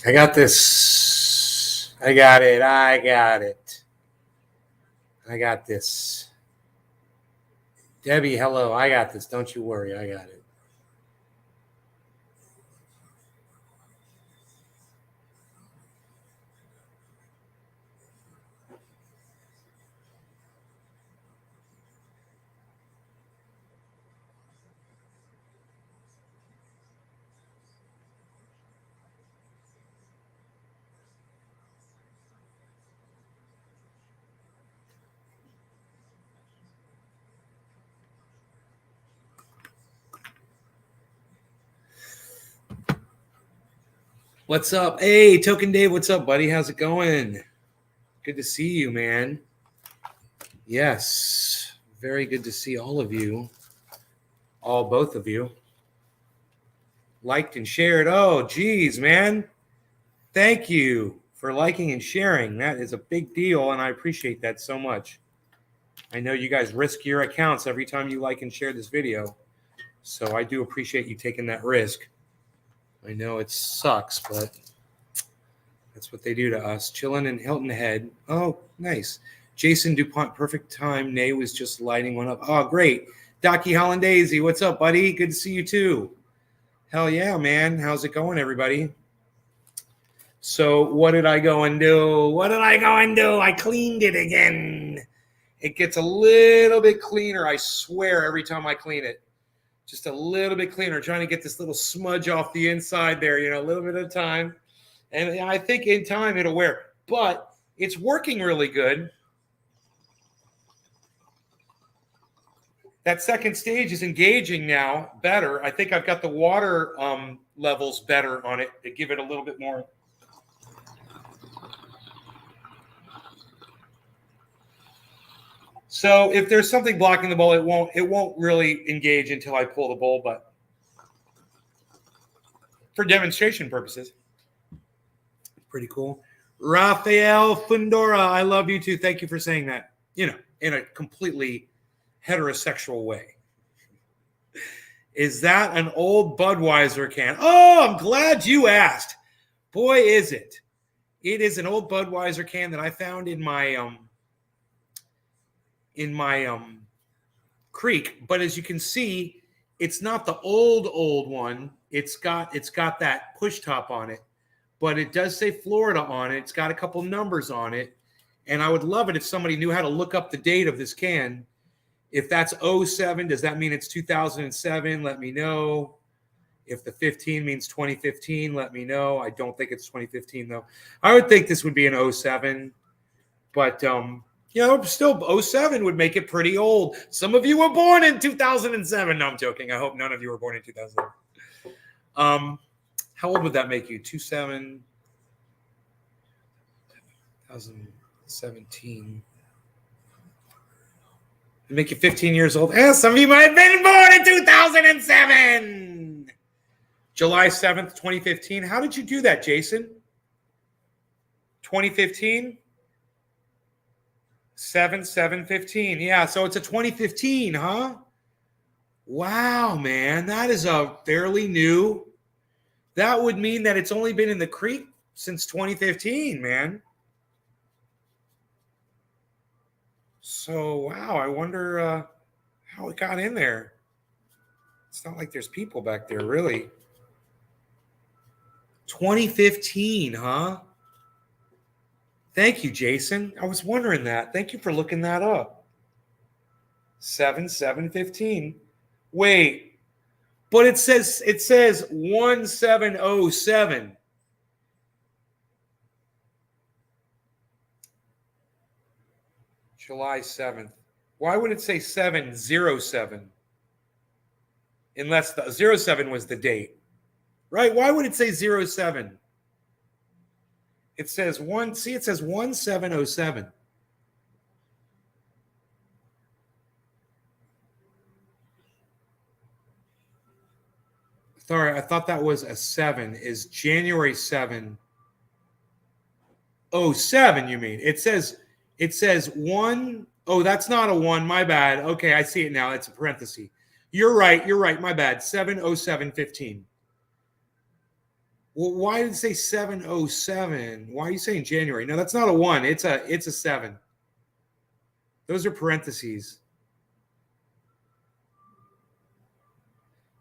I got this. I got it. I got it. I got this. Debbie, hello. I got this. Don't you worry. I got it. What's up? Hey, Token Dave, what's up, buddy? How's it going? Good to see you, man. Yes, very good to see all of you. Both of you. Liked and shared. Oh, geez, man. Thank you for liking and sharing. That is a big deal, and I appreciate that so much. I know you guys risk your accounts every time you like and share this video, so I do appreciate you taking that risk. I know it sucks, but that's what they do to us. Chilling in Hilton Head. Oh, nice. Jason DuPont, perfect time. Nay was just lighting one up. Oh, great. Docky Hollandaise, what's up, buddy? Good to see you too. Hell yeah, man. How's it going, everybody? So what did I go and do? I cleaned it again. It gets a little bit cleaner, I swear, every time I clean it. Just a little bit cleaner, trying to get this little smudge off the inside there, a little bit of time. And I think in time it'll wear. But it's working really good. That second stage is engaging now better. I think I've got the water levels better on it to give it a little bit more. So if there's something blocking the bowl, it won't really engage until I pull the bowl, but for demonstration purposes, pretty cool. Rafael Fundora, I love you too. Thank you for saying that, in a completely heterosexual way. Is that an old Budweiser can? Oh, I'm glad you asked. Boy, is it. It is an old Budweiser can that I found in my creek, but as you can see, it's not the old one. It's got that push top on it, but it does say Florida on it. It's got a couple numbers on it, and I would love it if somebody knew how to look up the date of this can. If that's 07, does that mean it's 2007? Let me know. If the 15 means 2015, let me know. I don't think it's 2015 though. I would think this would be an 07, but still 07 would make it pretty old. Some of you were born in 2007. No, I'm joking. I hope none of you were born in 2007. How old would that make you? 2017. It'd make you 15 years old. Some of you might have been born in 2007. July 7th, 2015. How did you do that, Jason? 2015? 7/7/15. Yeah, so it's a 2015, huh? Wow, man. That is a fairly new. That would mean that it's only been in the creek since 2015, man. So, wow, I wonder how it got in there. It's not like there's people back there, really. 2015, huh? Thank you, Jason. I was wondering that. Thank you for looking that up. 7/7/15. Wait, but it says 1707. July 7th. Why would it say 7/07? Unless the 07 was the date. Right? Why would it say 07? It says 1707. Sorry, I thought that was a 7. Is January 7? Oh, 7, you mean? It says 1. Oh, that's not a 1. My bad. Okay, I see it now. It's a parenthesis. You're right. My bad. 7/07/15. Well, why did it say 7/07? Why are you saying January? No, that's not a 1. It's a 7. Those are parentheses.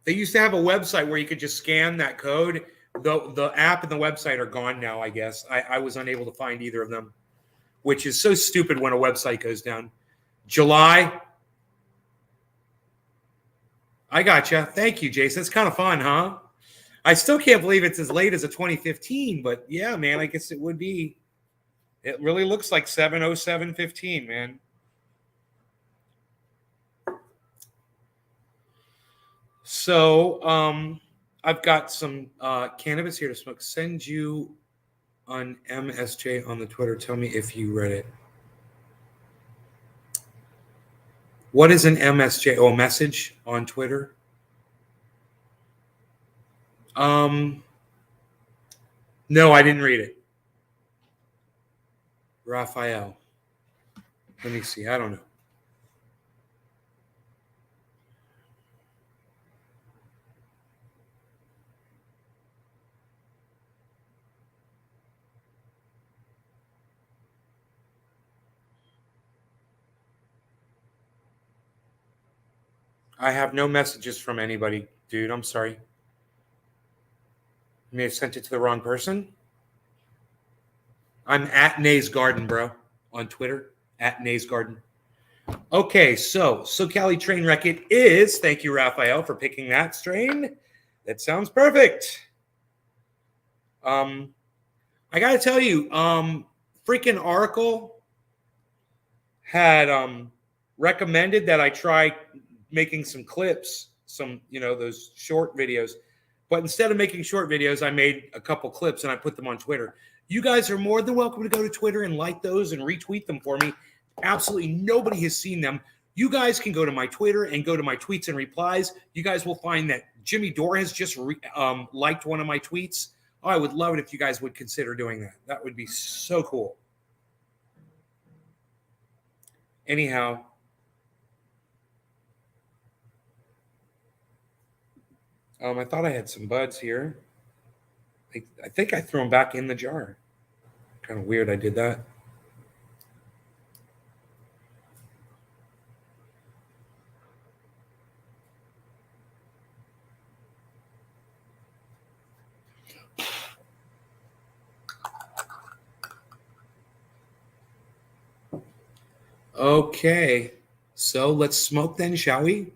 They used to have a website where you could just scan that code. The app and the website are gone now, I guess. I was unable to find either of them, which is so stupid when a website goes down. July. I gotcha. Thank you, Jason. It's kind of fun, huh? I still can't believe it's as late as a 2015, but yeah, man, I guess it would be. It really looks like 7/07/15, man. So I've got some cannabis here to smoke. Send you on MSJ on the Twitter. Tell me if you read it. What is an MSJ? Oh, a message on Twitter? No, I didn't read it. Raphael. Let me see. I don't know. I have no messages from anybody, dude. I'm sorry. You may have sent it to the wrong person. I'm at Nay's Garden, bro, on Twitter. At Nay's Garden. Okay, so Cali train wreck it is. Thank you, Raphael, for picking that strain. That sounds perfect. I gotta tell you, freaking Oracle had recommended that I try making some clips, some those short videos. But instead of making short videos, I made a couple clips and I put them on Twitter. You guys are more than welcome to go to Twitter and like those and retweet them for me. Absolutely nobody has seen them. You guys can go to my Twitter and go to my tweets and replies. You guys will find that Jimmy Dore has just liked one of my tweets. Oh, I would love it if you guys would consider doing that. That would be so cool. Anyhow, I thought I had some buds here. I think I threw them back in the jar. Kind of weird I did that. Okay, so let's smoke then, shall we?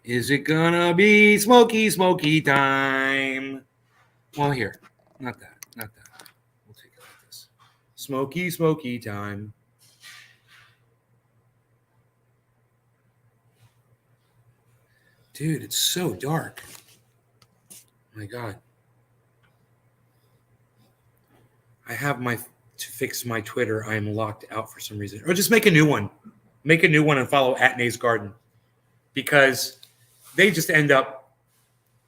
Is it gonna be smoky time? Well, here, not that. We'll take it like this. Smoky time. Dude, it's so dark. My God. I have to fix my Twitter. I am locked out for some reason. Or just make a new one. Make a new one and follow at Nay's Garden. Because they just end up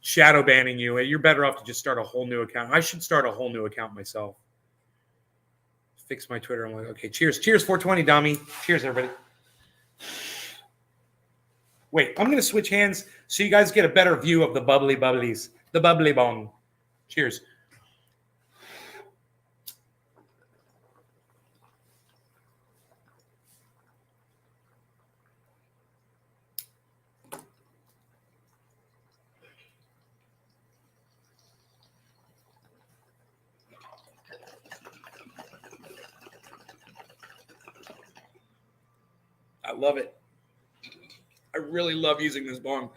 shadow banning you. You're better off to just start a whole new account. I should start a whole new account myself. Fix my Twitter. I'm like, okay, cheers. Cheers, 420, Dami. Cheers, everybody. Wait, I'm going to switch hands so you guys get a better view of the bubbly bubblies. The bubbly bong. Cheers. I love it. I really love using this bong.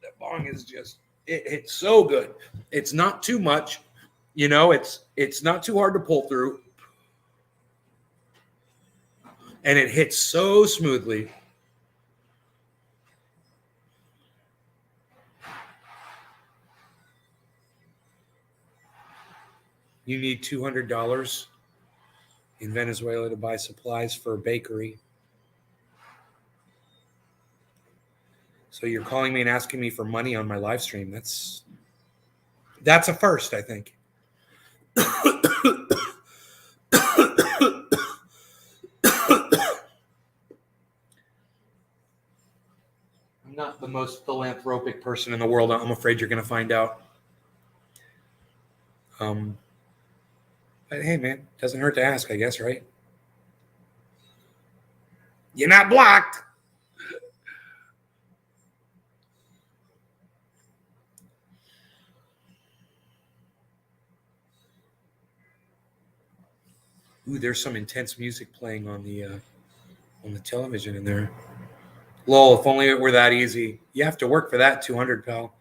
That bong is just it's so good. It's not too much, it's not too hard to pull through. And it hits so smoothly. You need $200 in Venezuela to buy supplies for a bakery. So you're calling me and asking me for money on my live stream. That's a first, I think. I'm not the most philanthropic person in the world. I'm afraid you're going to find out. But hey, man, doesn't hurt to ask, I guess, right? You're not blocked. Ooh, there's some intense music playing on the television in there. Lol, if only it were that easy. You have to work for that 200, pal.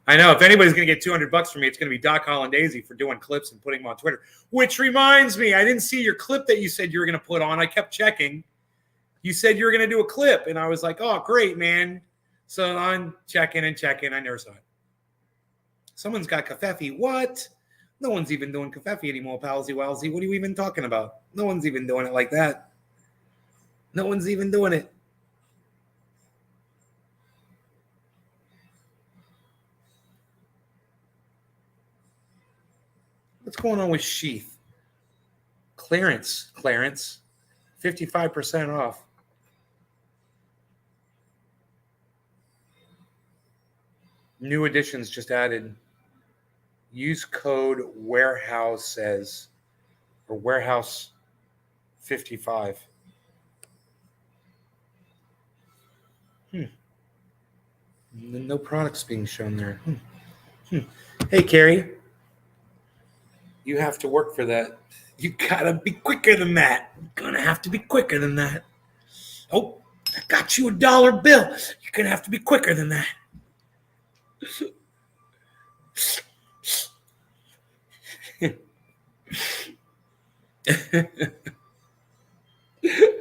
I know. If anybody's going to get $200 from me, it's going to be Doc Hollandaise for doing clips and putting them on Twitter. Which reminds me, I didn't see your clip that you said you were going to put on. I kept checking. You said you were going to do a clip, and I was like, oh, great, man. So I'm checking and checking. I never saw it. Someone's got Covfefe. What? No one's even doing Covfefe anymore, palsy walsy. What are you even talking about? No one's even doing it like that. No one's even doing it. What's going on with Sheath? Clarence. 55% off. New editions just added. Use code warehouse or warehouse 55. No products being shown there. Hey, Carrie. You have to work for that. You gotta be quicker than that. You're gonna have to be quicker than that. Oh, I got you $1 bill. You're gonna have to be quicker than that.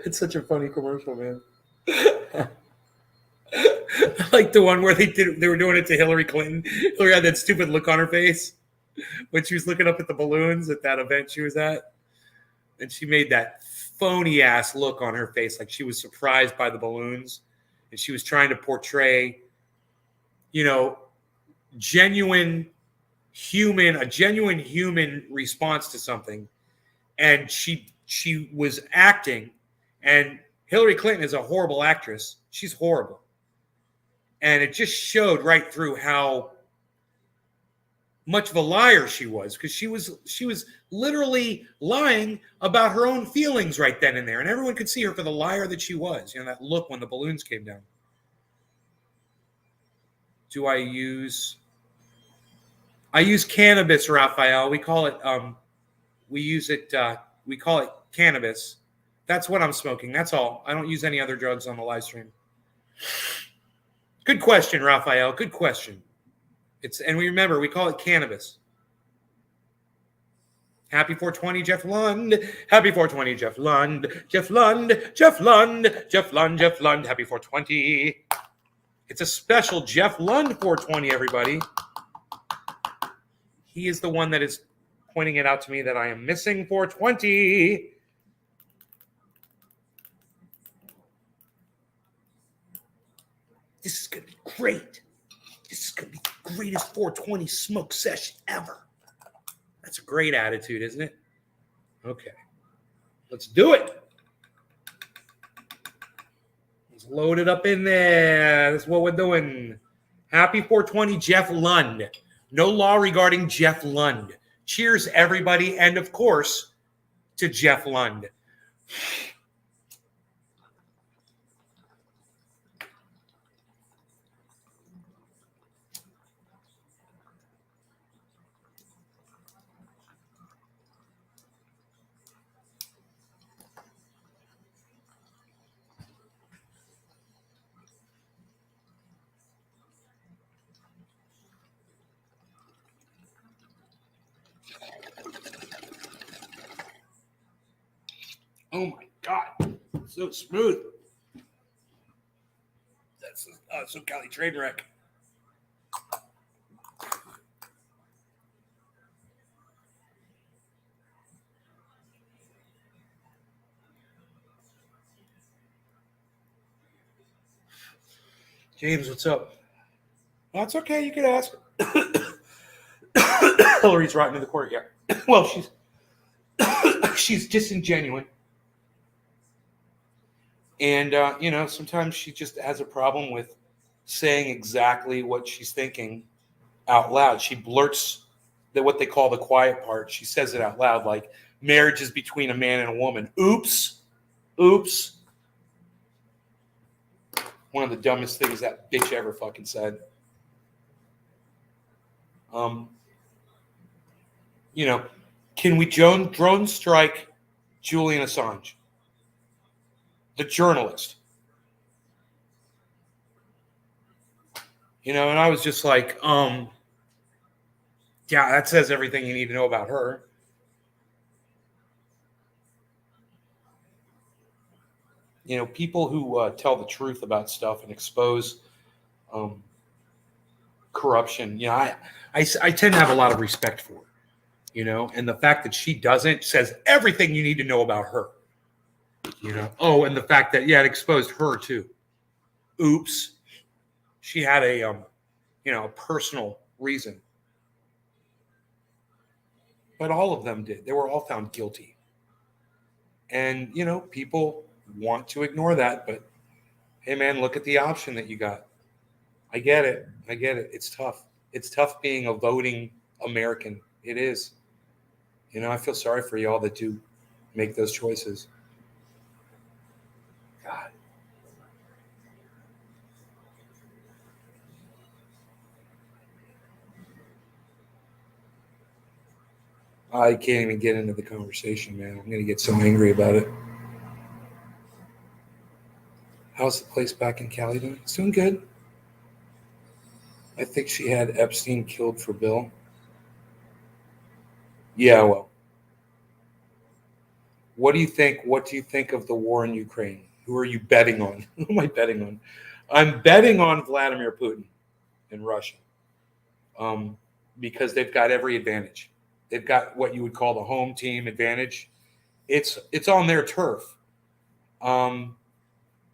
It's such a funny commercial, man. I like the one where they were doing it to Hillary Clinton. Hillary had that stupid look on her face when she was looking up at the balloons at that event she was at. And she made that phony ass look on her face, like she was surprised by the balloons. And she was trying to portray, a genuine human response to something. And she was acting, and Hillary Clinton is a horrible actress. She's horrible. And it just showed right through how much of a liar she was, because she was literally lying about her own feelings right then and there, and everyone could see her for the liar that she was. That look when the balloons came down. I use cannabis, Raphael. We call it we call it cannabis. That's what I'm smoking. That's all. I don't use any other drugs on the live stream. Good question, Raphael. Good question. And we remember, we call it cannabis. Happy 420, Jeff Lund. Happy 420, Jeff Lund. Jeff Lund. Jeff Lund. Jeff Lund. Jeff Lund. Happy 420. It's a special Jeff Lund 420, everybody. He is the one that is pointing it out to me that I am missing 420. This is going to be great. This is going to be the greatest 420 smoke session ever. That's a great attitude, isn't it? Okay. Let's do it. Let's load it up in there. That's what we're doing. Happy 420, Jeff Lund. No law regarding Jeff Lund. Cheers, everybody. And, of course, to Jeff Lund. Oh my God, so smooth. That's so Cali train wreck. James, what's up? That's okay. You can ask. Hillary's right in the court. Yeah. Well, she's disingenuous, and sometimes she just has a problem with saying exactly what she's thinking out loud. She blurts what they call the quiet part. She says it out loud, like marriage is between a man and a woman. Oops, oops. One of the dumbest things that bitch ever fucking said. Can we drone strike Julian Assange, the journalist? And I was just like, yeah, that says everything you need to know about her. People who tell the truth about stuff and expose corruption, I tend to have a lot of respect for her, and the fact that she doesn't says everything you need to know about her, Oh, and the fact that, it exposed her too. Oops. She had a personal reason. But all of them did. They were all found guilty. And, people want to ignore that, but hey, man, look at the option that you got. I get it. It's tough. It's tough being a voting American. It is. I feel sorry for y'all that do make those choices. God. I can't even get into the conversation, man. I'm going to get so angry about it. How's the place back in Cali doing? It's doing good. I think she had Epstein killed for Bill. Yeah, well. What do you think? What do you think of the war in Ukraine? Who are you betting on? Who am I betting on? I'm betting on Vladimir Putin in Russia, because they've got every advantage. They've got what you would call the home team advantage. It's on their turf.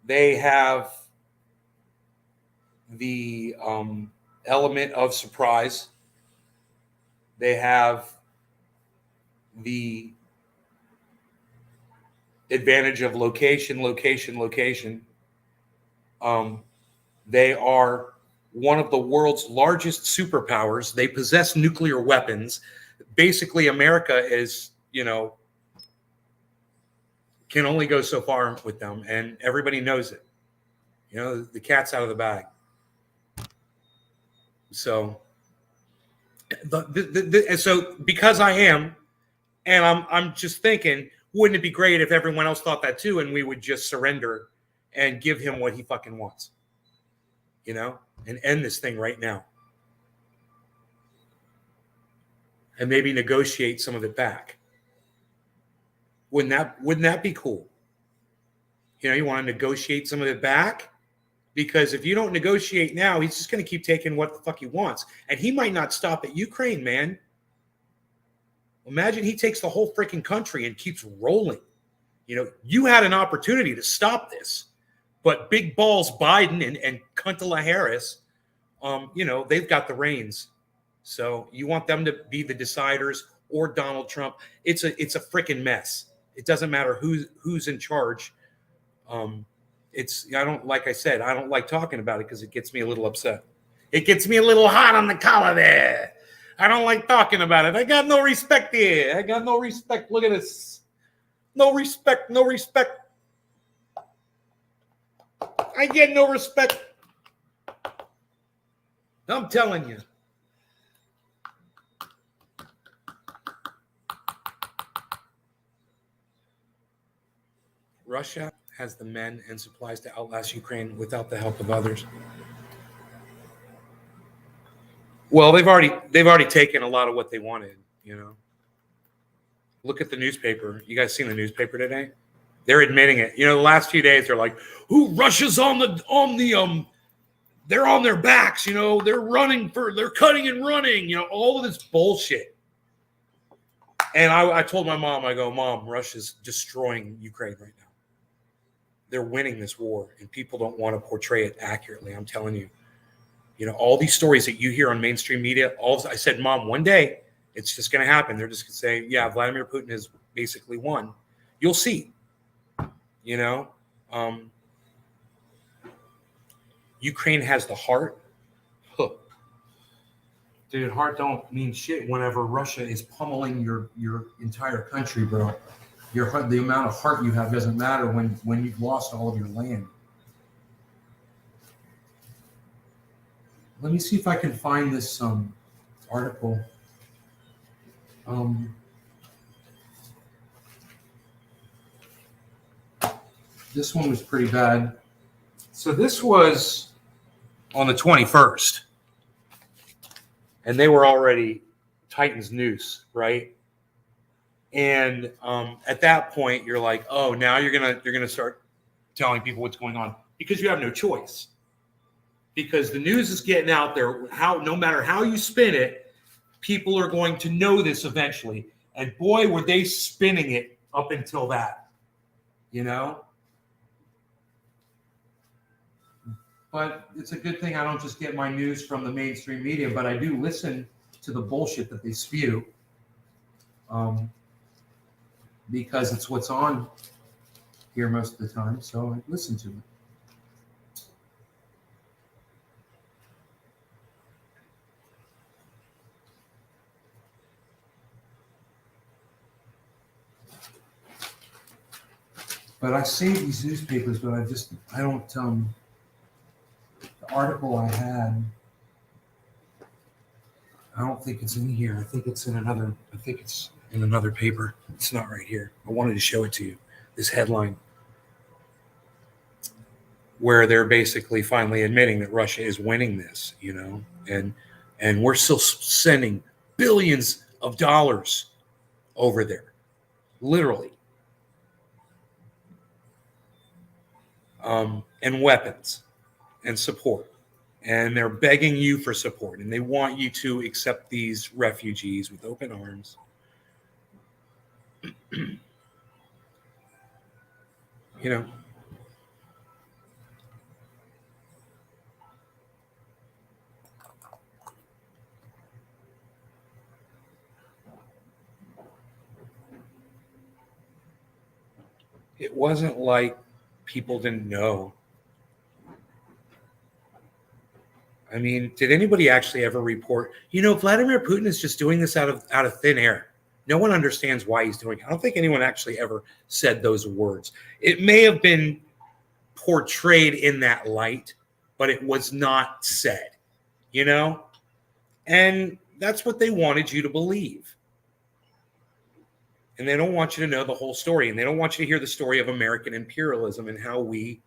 They have the element of surprise. They have the advantage of location. They are one of the world's largest superpowers. They possess nuclear weapons. Basically, America is, can only go so far with them, and everybody knows it. The cat's out of the bag. So, so because I am, and I'm just thinking, wouldn't it be great if everyone else thought that too, and we would just surrender and give him what he fucking wants, and end this thing right now, and maybe negotiate some of it back. Wouldn't that be cool? You want to negotiate some of it back, because if you don't negotiate now, he's just going to keep taking what the fuck he wants, and he might not stop at Ukraine, man. Imagine he takes the whole freaking country and keeps rolling. You had an opportunity to stop this, but big balls Biden and Kamala Harris, they've got the reins. So you want them to be the deciders, or Donald Trump. It's a freaking mess. It doesn't matter who's in charge. Like I said, I don't like talking about it because it gets me a little upset. It gets me a little hot on the collar there. I don't like talking about it. I got no respect here. I got no respect. Look at this. No respect. I get no respect. I'm telling you. Russia has the men and supplies to outlast Ukraine without the help of others. Well, they've already taken a lot of what they wanted, Look at the newspaper. You guys seen the newspaper today? They're admitting it. The last few days they're like, Russia's on the they're on their backs, they're cutting and running, all of this bullshit. And I told my mom, I go, Mom, Russia's destroying Ukraine right now. they're winning this war, and people don't want to portray it accurately. I'm telling you, all these stories that you hear on mainstream media, I said, Mom, one day it's just going to happen. They're just going to say, yeah, Vladimir Putin has basically won. You'll see, Ukraine has the heart. Huh. Dude, heart don't mean shit whenever Russia is pummeling your entire country, bro. The amount of heart you have doesn't matter when you've lost all of your land. Let me see if I can find this article. This one was pretty bad. So this was on the 21st. And they were already Titan's noose, right? And at that point, you're like, oh, now you're gonna start telling people what's going on, because you have no choice. Because the news is getting out there. No matter how you spin it, people are going to know this eventually. And boy, were they spinning it up until that, But it's a good thing I don't just get my news from the mainstream media, but I do listen to the bullshit that they spew, because it's what's on here most of the time. So I listen to it. But I save these newspapers, but I don't, the article I had, I don't think it's in here. I think it's in another paper. It's not right here. I wanted to show it to you. This headline, where they're basically finally admitting that Russia is winning this, and we're still sending billions of dollars over there, literally. And weapons and support. And they're begging you for support. And they want you to accept these refugees with open arms. It wasn't like people didn't know. I mean, did anybody actually ever report, Vladimir Putin is just doing this out of thin air. No one understands why he's doing it. I don't think anyone actually ever said those words. It may have been portrayed in that light, but it was not said, And that's what they wanted you to believe. And they don't want you to know the whole story. And they don't want you to hear the story of American imperialism and how we,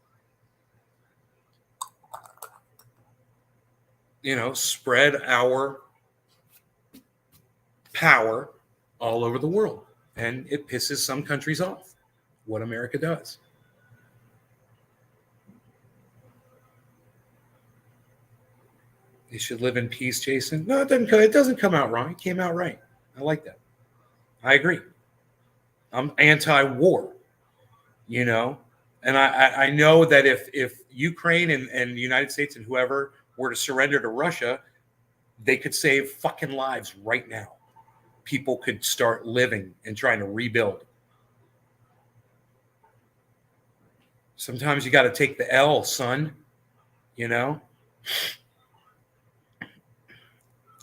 spread our power all over the world. And it pisses some countries off what America does. They should live in peace, Jason. No, it doesn't come out wrong. It came out right. I like that. I agree. I'm anti-war, and I know that if Ukraine and the United States and whoever were to surrender to Russia, they could save fucking lives right now. People could start living and trying to rebuild. Sometimes you got to take the L, son, The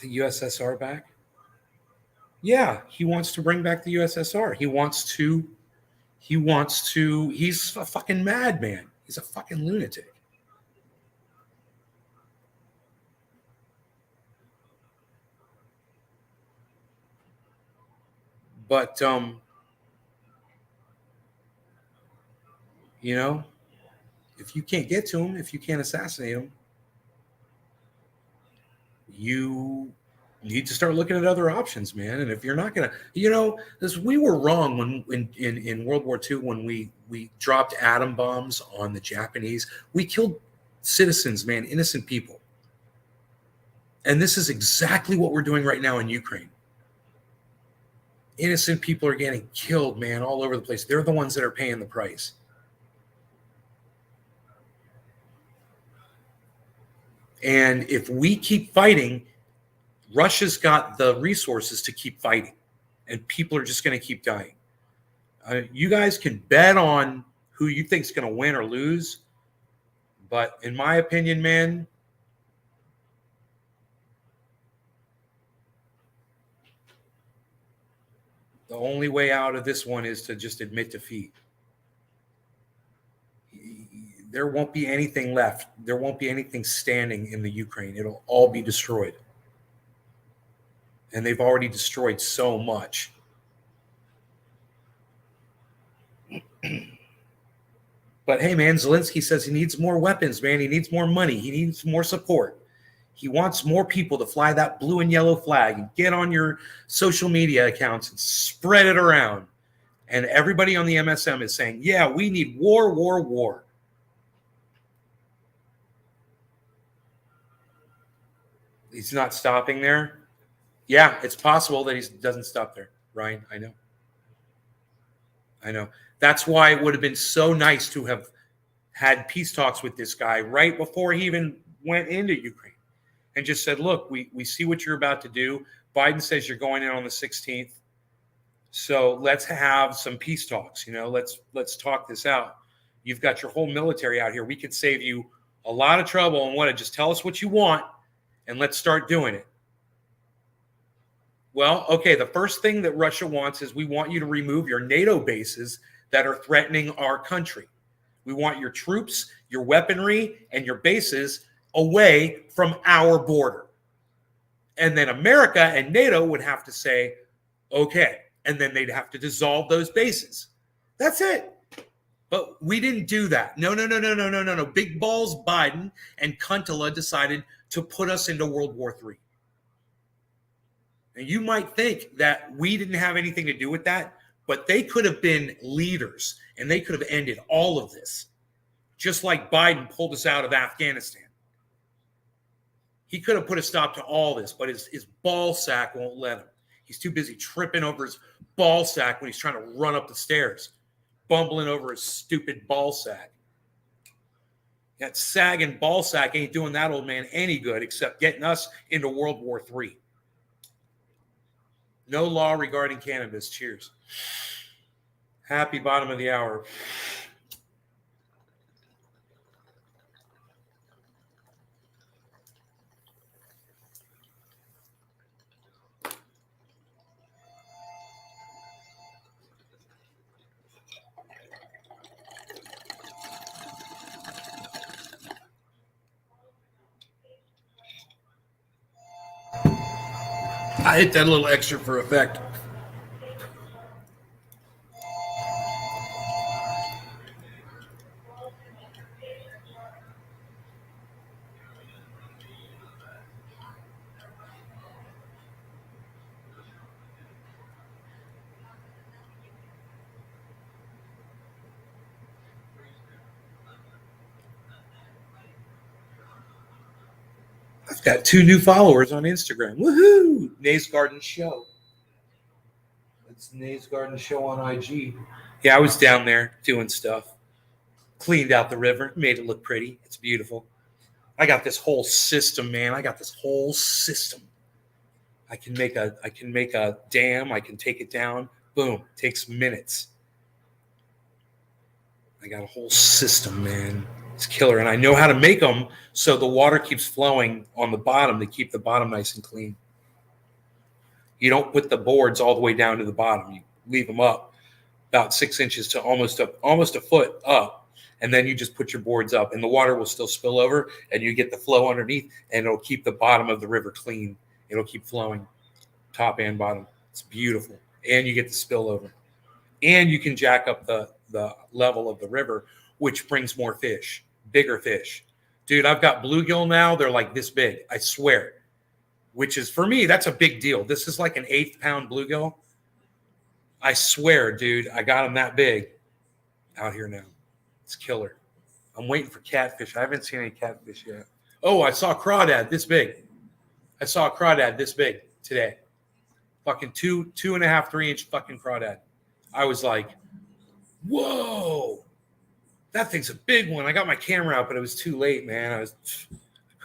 USSR back? Yeah, he wants to bring back the USSR. He's a fucking madman. He's a fucking lunatic. But, if you can't get to him, if you can't assassinate him, you need to start looking at other options, man. And if you're not going to, we were wrong when in World War II, when we dropped atom bombs on the Japanese. We killed citizens, man, innocent people. And this is exactly what we're doing right now in Ukraine. Innocent people are getting killed, man, all over the place. They're the ones that are paying the price. And if we keep fighting, Russia's got the resources to keep fighting, and people are just going to keep dying. You guys can bet on who you think is going to win or lose, but in my opinion, man, the only way out of this one is to just admit defeat. There won't be anything left. There won't be anything standing in the Ukraine. It'll all be destroyed. And they've already destroyed so much. But hey, man, Zelensky says he needs more weapons, man. He needs more money. He needs more support. He wants more people to fly that blue and yellow flag and get on your social media accounts and spread it around. And everybody on the MSM is saying, yeah, we need war, war, war. He's not stopping there. Yeah, it's possible that he doesn't stop there, Ryan. I know. That's why it would have been so nice to have had peace talks with this guy right before he even went into Ukraine and just said, look, we see what you're about to do. Biden says you're going in on the 16th. So let's have some peace talks. Let's talk this out. You've got your whole military out here. We could save you a lot of trouble and just tell us what you want and let's start doing it. Well, okay, the first thing that Russia wants is we want you to remove your NATO bases that are threatening our country. We want your troops, your weaponry, and your bases away from our border. And then America and NATO would have to say, okay, and then they'd have to dissolve those bases. That's it. But we didn't do that. No. Big balls Biden and Kuntala decided to put us into World War III. And you might think that we didn't have anything to do with that, but they could have been leaders and they could have ended all of this, just like Biden pulled us out of Afghanistan. He could have put a stop to all this, but his ball sack won't let him. He's too busy tripping over his ball sack when he's trying to run up the stairs, bumbling over his stupid ball sack. That sagging ball sack ain't doing that old man any good except getting us into World War III. No law regarding cannabis. Cheers. Happy bottom of the hour. I hit that a little extra for effect. I've got 2 new followers on Instagram. Woohoo! Nays Garden Show. That's Nays Garden Show on IG. Yeah, I was down there doing stuff. Cleaned out the river, made it look pretty. It's beautiful. I got this whole system, man. I got this whole system. I can make a dam. I can take it down. Boom. Takes minutes. I got a whole system, man. It's killer. And I know how to make them so the water keeps flowing on the bottom to keep the bottom nice and clean. You don't put the boards all the way down to the bottom. You leave them up about 6 inches to almost a foot up. And then you just put your boards up and the water will still spill over and you get the flow underneath and it'll keep the bottom of the river clean. It'll keep flowing top and bottom. It's beautiful. And you get the spillover. And you can jack up the level of the river, which brings more fish, bigger fish. Dude, I've got bluegill now. They're like this big, I swear, which is, for me, that's a big deal. This is like an 8-pound bluegill. I swear, dude, I got them that big out here now. It's killer. I'm waiting for catfish. I haven't seen any catfish yet. Oh, I saw a crawdad this big. I saw a crawdad this big today. Fucking 2.5, 3-inch fucking crawdad. I was like, whoa, that thing's a big one. I got my camera out, but it was too late, man. I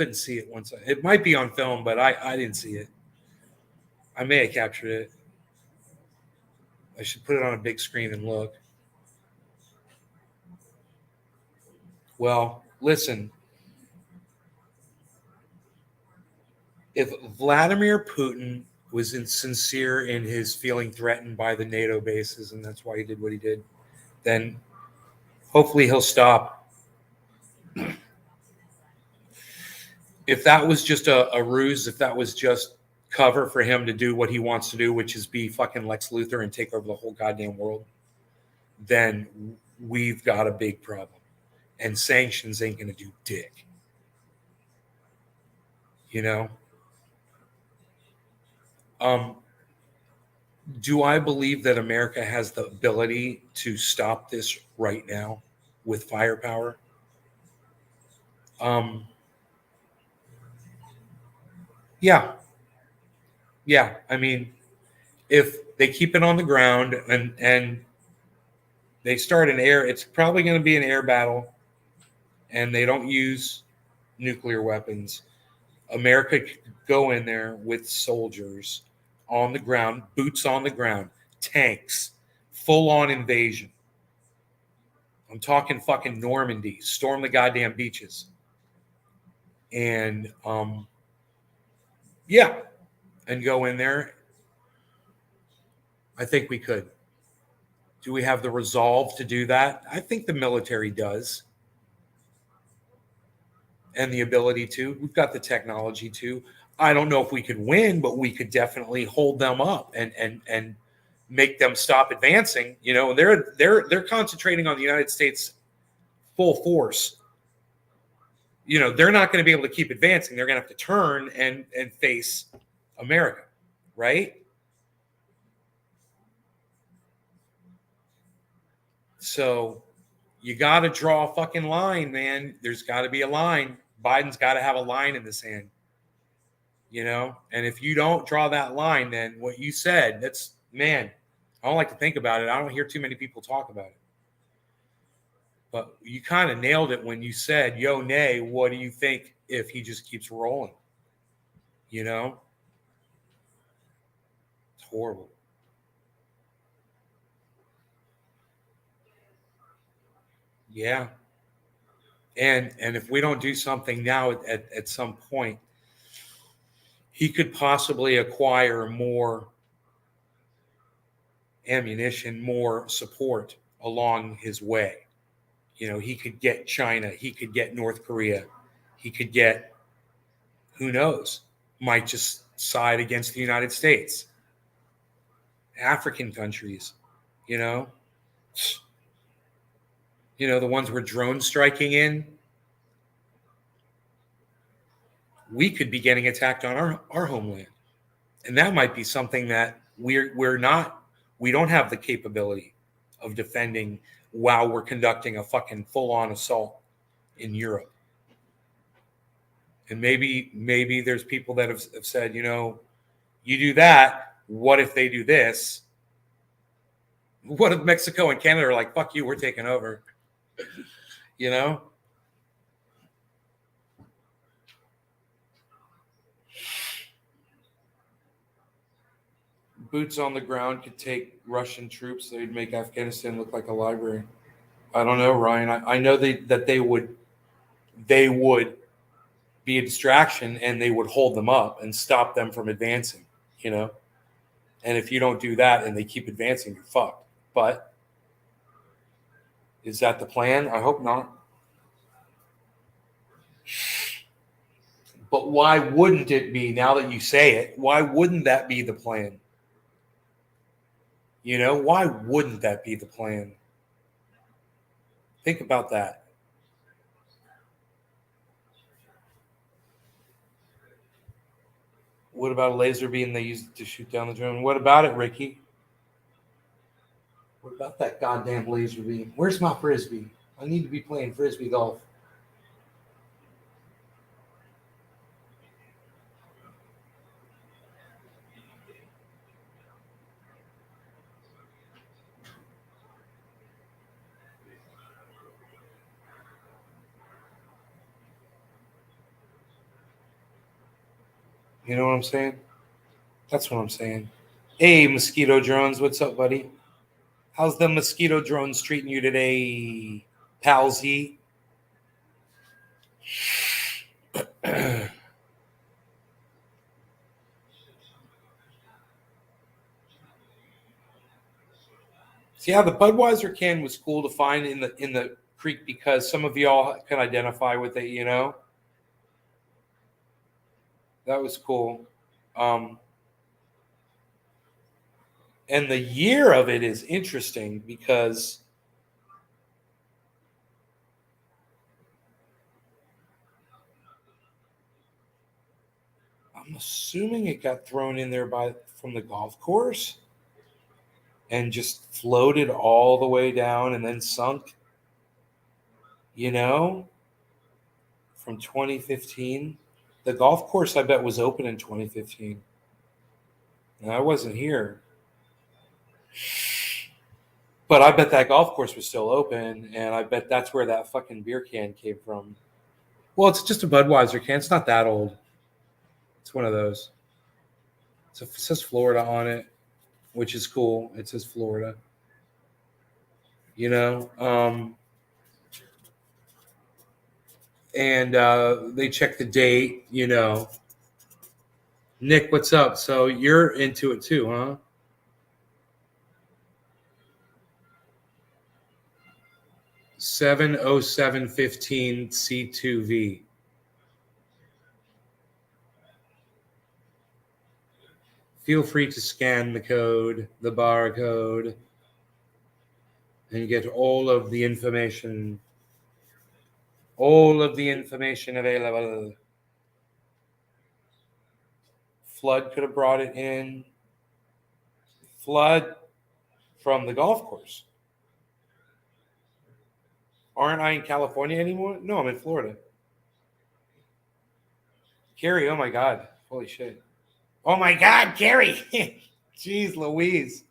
couldn't see it once. It might be on film, but I didn't see it. I may have captured it. I should put it on a big screen and look. Well, listen. If Vladimir Putin was sincere in his feeling threatened by the NATO bases, and that's why he did what he did, then hopefully he'll stop. If that was just a ruse, if that was just cover for him to do what he wants to do, which is be fucking Lex Luthor and take over the whole goddamn world, then we've got a big problem. And sanctions ain't going to do dick. You know? Do I believe that America has the ability to stop this right now with firepower? Yeah. Yeah. I mean, if they keep it on the ground and they start an air, it's probably going to be an air battle, and they don't use nuclear weapons. America could go in there with soldiers on the ground, boots on the ground, tanks, full on invasion. I'm talking fucking Normandy, storm the goddamn beaches. And yeah, and go in there. I think we could. Do we have the resolve to do that? I think the military does. And the ability to. We've got the technology to. I don't know if we could win, but we could definitely hold them up and make them stop advancing. You know, they're concentrating on the United States full force. You know, they're not going to be able to keep advancing. They're going to have to turn and face America, right? So you got to draw a fucking line, man. There's got to be a line. Biden's got to have a line in the sand, you know? And if you don't draw that line, then what you said, that's, man, I don't like to think about it. I don't hear too many people talk about it. But you kind of nailed it when you said, yo, Nay, what do you think if he just keeps rolling? You know? It's horrible. Yeah. And if we don't do something now at some point, he could possibly acquire more ammunition, more support along his way. You know, he could get China, he could get North Korea, he could get, who knows, might just side against the United States, African countries, you know, the ones we're drone striking in. We could be getting attacked on our homeland. And that might be something that we don't have the capability of defending while we're conducting a fucking full-on assault in Europe. And maybe there's people that have said, you know, you do that, what if they do this? What if Mexico and Canada are like, fuck you, we're taking over? You know? Boots on the ground could take Russian troops. They'd make Afghanistan look like a library. I don't know, Ryan. I know that they would be a distraction, and they would hold them up and stop them from advancing, you know? And if you don't do that and they keep advancing, you're fucked. But is that the plan? I hope not. But why wouldn't it be, now that you say it, why wouldn't that be the plan? You know, why wouldn't that be the plan? Think about that. What about a laser beam they used to shoot down the drone? What about it, Ricky? What about that goddamn laser beam? Where's my frisbee? I need to be playing frisbee golf. You know what I'm saying? That's what I'm saying. Hey, mosquito drones, what's up, buddy? How's the mosquito drones treating you today, palsy? See how the Budweiser can was cool to find in the creek because some of y'all can identify with it, you know. That was cool. And the year of it is interesting because I'm assuming it got thrown in there from the golf course and just floated all the way down and then sunk, you know, from 2015. The golf course, I bet, was open in 2015. And I wasn't here. But I bet that golf course was still open, and I bet that's where that fucking beer can came from. Well, it's just a Budweiser can. It's not that old. It's one of those. So it says Florida on it, which is cool. It says Florida. You know, and they check the date. You know, Nick, what's up? So you're into it too, huh? 70715 C2V. Feel free to scan the code, the barcode, and get all of the information available. Flood could have brought it in. Flood from the golf course. Aren't I in California anymore? No, I'm in Florida. Carrie, oh my God. Holy shit. Oh my God, Carrie. Jeez Louise.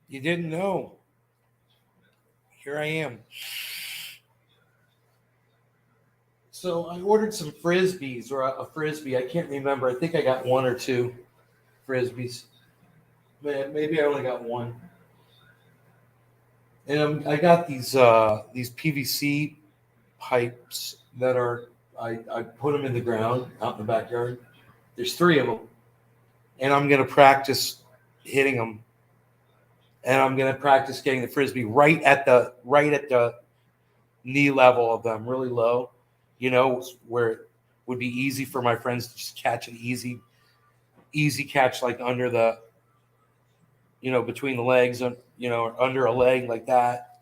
You didn't know. Here I am. So I ordered some Frisbees or a Frisbee. I can't remember. I think I got one or two Frisbees. Maybe I only got one. And I got these PVC pipes that are I put them in the ground out in the backyard. There's 3 of them, and I'm gonna practice hitting them, and I'm gonna practice getting the Frisbee right at the knee level of them, really low, you know, where it would be easy for my friends to just catch an easy catch, like under the, you know, between the legs, you know, or under a leg like that,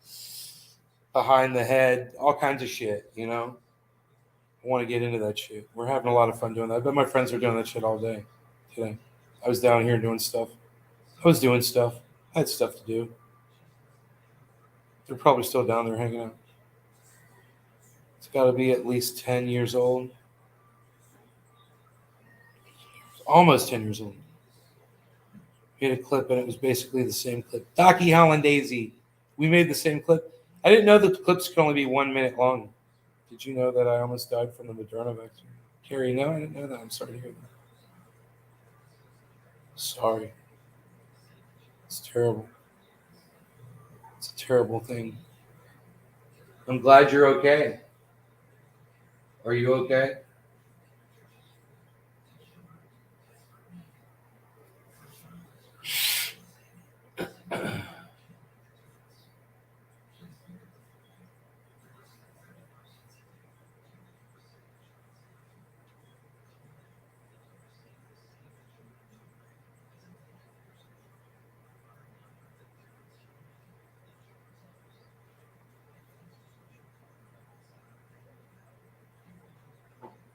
behind the head, all kinds of shit, you know. I want to get into that shit. We're having a lot of fun doing that. I bet my friends are doing that shit all day today. I was down here doing stuff. I had stuff to do. They're probably still down there hanging out. It's got to be at least 10 years old. Almost 10 years old. Made a clip, and it was basically the same clip. Docky Hollandaise. We made the same clip. I didn't know that the clips could only be 1 minute long. Did you know that I almost died from the Moderna vaccine? Carrie, no, I didn't know that. I'm sorry to hear that. Sorry. It's terrible. It's a terrible thing. I'm glad you're okay. Are you okay?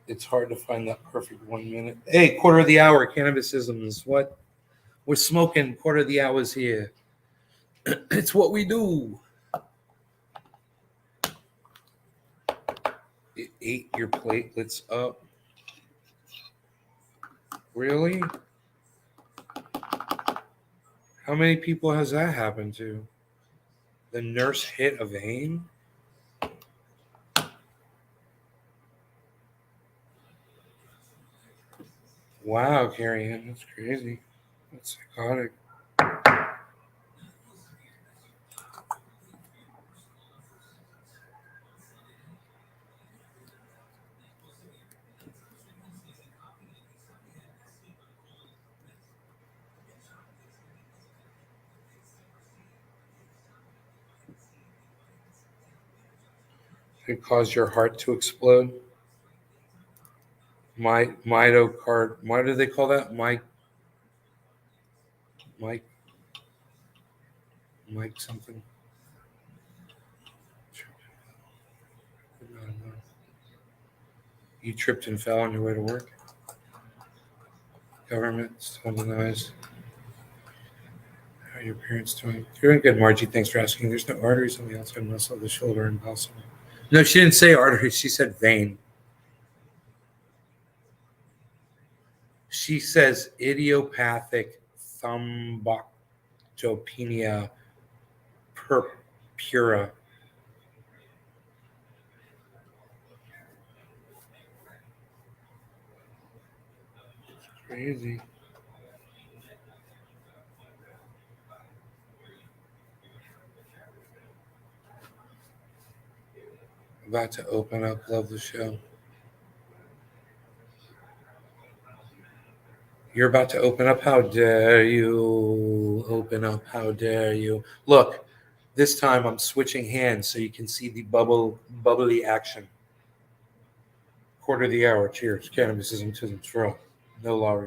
It's hard to find that perfect 1 minute. Hey, quarter of the hour, cannabisisms. What? We're smoking quarter of the hours here. It's what we do. It ate your platelets up. Really? How many people has that happened to? The nurse hit a vein? Wow, Carrie Ann, that's crazy. That's psychotic. It caused your heart to explode. Mitocard. Why do they call that? Mike, Mike something. I don't know. You tripped and fell on your way to work. Government still denies. How are your parents doing? Doing good, Margie. Thanks for asking. There's no arteries on the outside muscle of the shoulder and impossible. No, she didn't say arteries. She said vein. She says idiopathic thrombocytopenia purpura. Crazy. About to open up. Love the show. You're about to open up. How dare you open up? How dare you? Look, this time I'm switching hands so you can see the bubbly action. Quarter of the hour. Cheers. Cannabis isn't for all. No law.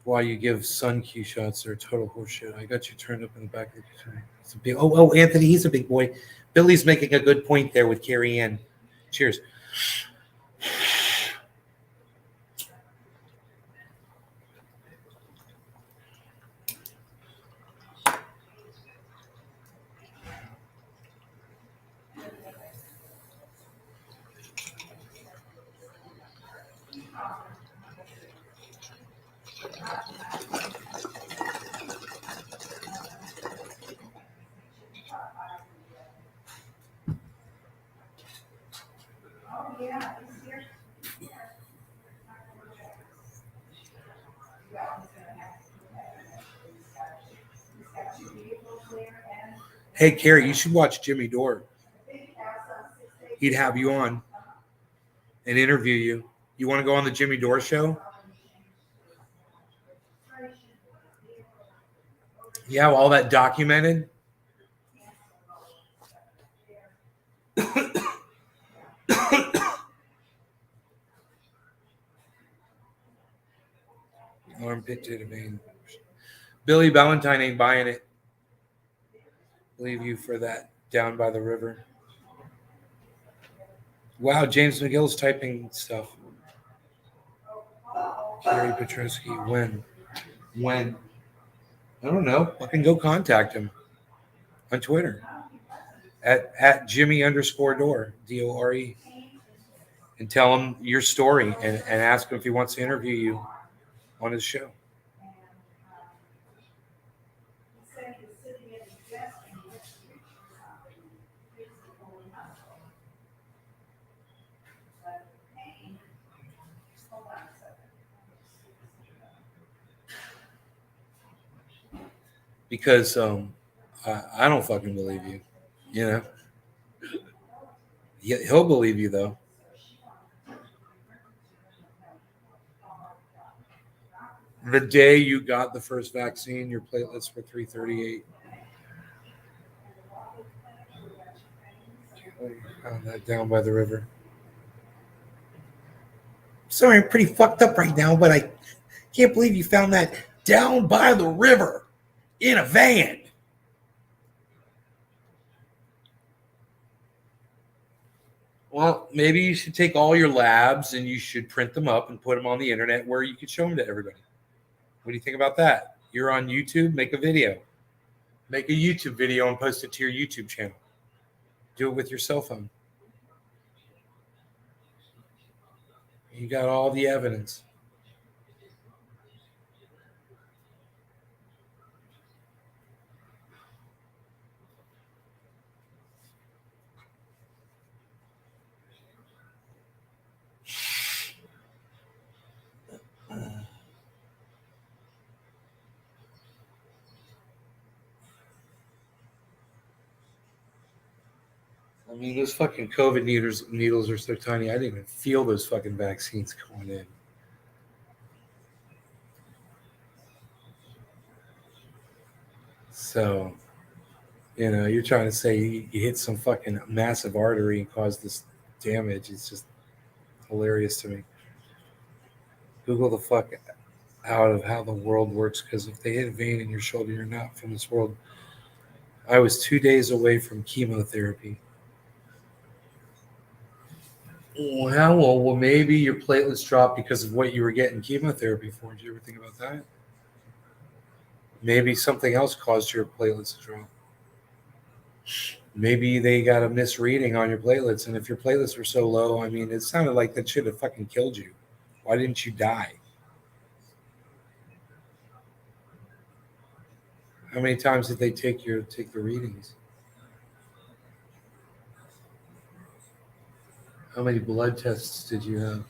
Why you give sun Q shots? They're total horseshit. I got you turned up in the back of the kitchen. It's a big. Oh, Anthony, he's a big boy. Billy's making a good point there with Carrie Ann. Cheers. Hey, Carrie, you should watch Jimmy Dore. He'd have you on and interview you. You want to go on the Jimmy Dore show? Yeah, all that documented. Armpit to the vein. Billy Valentine ain't buying it. Leave you for that down by the river. Wow, James McGill's typing stuff. Kerry Petruski, when? When? I don't know. I can go contact him on Twitter at Jimmy_Dore, Dore, and tell him your story and ask him if he wants to interview you on his show. Because I don't fucking believe you. You know? He'll believe you, though. The day you got the first vaccine, your platelets were 338. Found that down by the river. Sorry, I'm pretty fucked up right now, but I can't believe you found that down by the river in a van. Well, maybe you should take all your labs and you should print them up and put them on the internet where you could show them to everybody. What do you think about that? You're on YouTube, make a video. Make a YouTube video and post it to your YouTube channel. Do it with your cell phone. You got all the evidence. I mean, those fucking COVID needles are so tiny. I didn't even feel those fucking vaccines going in. So, you're trying to say you hit some fucking massive artery and cause this damage. It's just hilarious to me. Google the fuck out of how the world works, because if they hit a vein in your shoulder, you're not from this world. I was 2 days away from chemotherapy. Well, maybe your platelets dropped because of what you were getting chemotherapy for. Did you ever think about that? Maybe something else caused your platelets to drop. Maybe they got a misreading on your platelets, and if your platelets were so low, I mean, it sounded like that should have fucking killed you. Why didn't you die? How many times did they take the readings? How many blood tests did you have?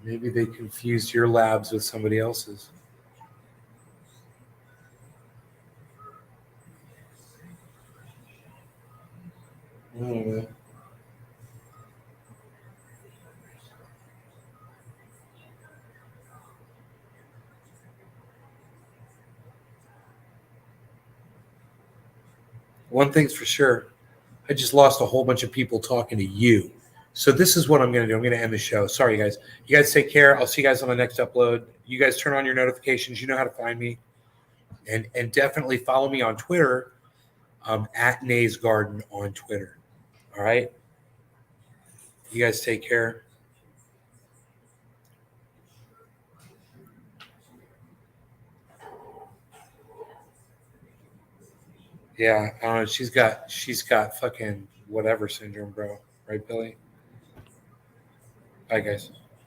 Maybe they confused your labs with somebody else's. Oh, one thing's for sure, I just lost a whole bunch of people talking to you. So this is what I'm going to do. I'm going to end the show. Sorry, guys. You guys take care. I'll see you guys on the next upload. You guys turn on your notifications. You know how to find me. And definitely follow me on Twitter, at Nays Garden on Twitter. All right? You guys take care. Yeah, I don't know. She's got fucking whatever syndrome, bro. Right, Billy? Bye, guys.